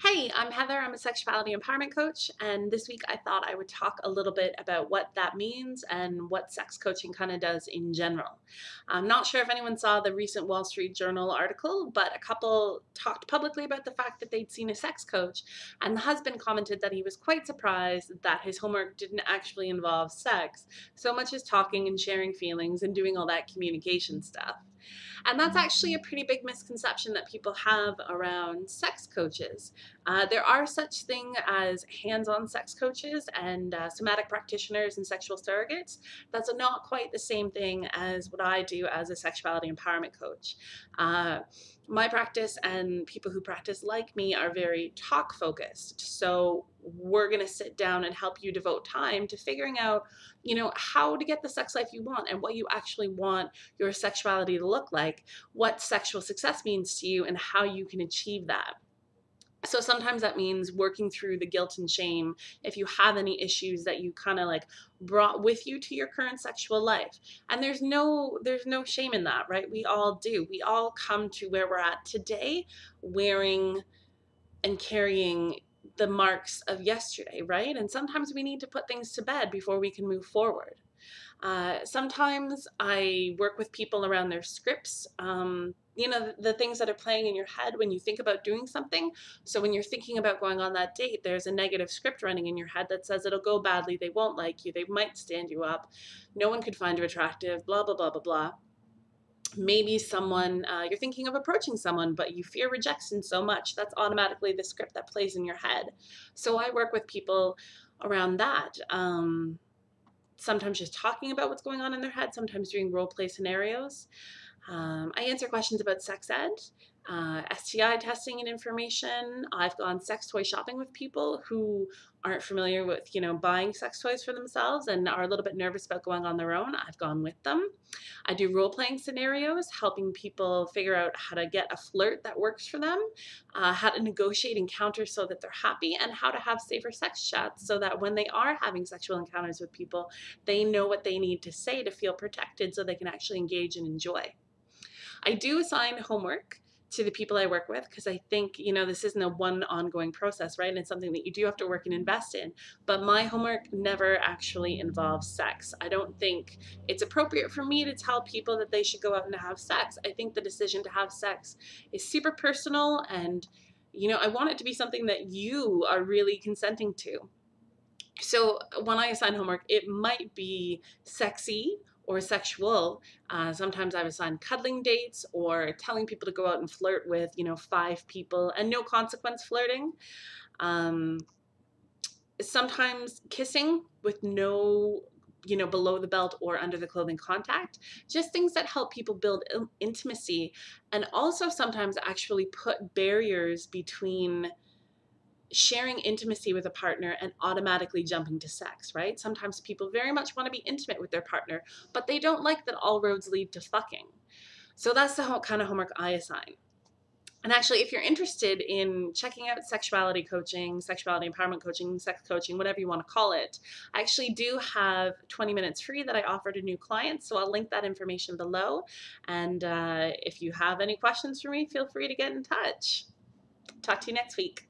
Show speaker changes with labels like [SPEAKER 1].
[SPEAKER 1] Hey, I'm Heather. I'm a sexuality empowerment coach, and this week I thought I would talk a little bit about what that means and what sex coaching kind of does in general. I'm not sure if anyone saw the recent Wall Street Journal article, but a couple talked publicly about the fact that they'd seen a sex coach, and the husband commented that he was quite surprised that his homework didn't actually involve sex so much as talking and sharing feelings and doing all that communication stuff. And that's actually a pretty big misconception that people have around sex coaches. There are such thing as hands-on sex coaches and somatic practitioners and sexual surrogates. That's not quite the same thing as what I do as a sexuality empowerment coach. Uh, my practice and people who practice like me are very talk focused. So we're going to sit down and help you devote time to figuring out, how to get the sex life you want and what you actually want your sexuality to look like, what sexual success means to you, and how you can achieve that. So sometimes that means working through the guilt and shame if you have any issues that you kind of like brought with you to your current sexual life. And there's no shame in that, right? We all do. We all come to where we're at today wearing and carrying the marks of yesterday, right? And sometimes we need to put things to bed before we can move forward. Sometimes I work with people around their scripts. The things that are playing in your head when you think about doing something. So when you're thinking about going on that date, there's a negative script running in your head that says it'll go badly, they won't like you, they might stand you up, no one could find you attractive, blah, blah, blah, blah, blah. Maybe you're thinking of approaching someone, but you fear rejection so much. That's automatically the script that plays in your head. So I work with people around that. Sometimes just talking about what's going on in their head, sometimes doing role play scenarios. I answer questions about sex ed, STI testing and information. I've gone sex toy shopping with people who aren't familiar with, buying sex toys for themselves and are a little bit nervous about going on their own. I've gone with them. I do role playing scenarios, helping people figure out how to get a flirt that works for them, how to negotiate encounters so that they're happy, and how to have safer sex chats so that when they are having sexual encounters with people, they know what they need to say to feel protected so they can actually engage and enjoy. I do assign homework to the people I work with because I think, this isn't a one ongoing process, right? And it's something that you do have to work and invest in. But my homework never actually involves sex. I don't think it's appropriate for me to tell people that they should go out and have sex. I think the decision to have sex is super personal and I want it to be something that you are really consenting to. So when I assign homework, it might be sexy or sexual. Sometimes I've assigned cuddling dates or telling people to go out and flirt with, 5 people and no consequence flirting. Um, Sometimes kissing with no, below the belt or under the clothing contact. Just things that help people build intimacy and also sometimes actually put barriers between sharing intimacy with a partner and automatically jumping to sex, right? Sometimes people very much want to be intimate with their partner, but they don't like that all roads lead to fucking. So that's the whole kind of homework I assign. And actually, if you're interested in checking out sexuality coaching, sexuality empowerment coaching, sex coaching, whatever you want to call it, I actually do have 20 minutes free that I offer to new clients. So I'll link that information below. And if you have any questions for me, feel free to get in touch. Talk to you next week.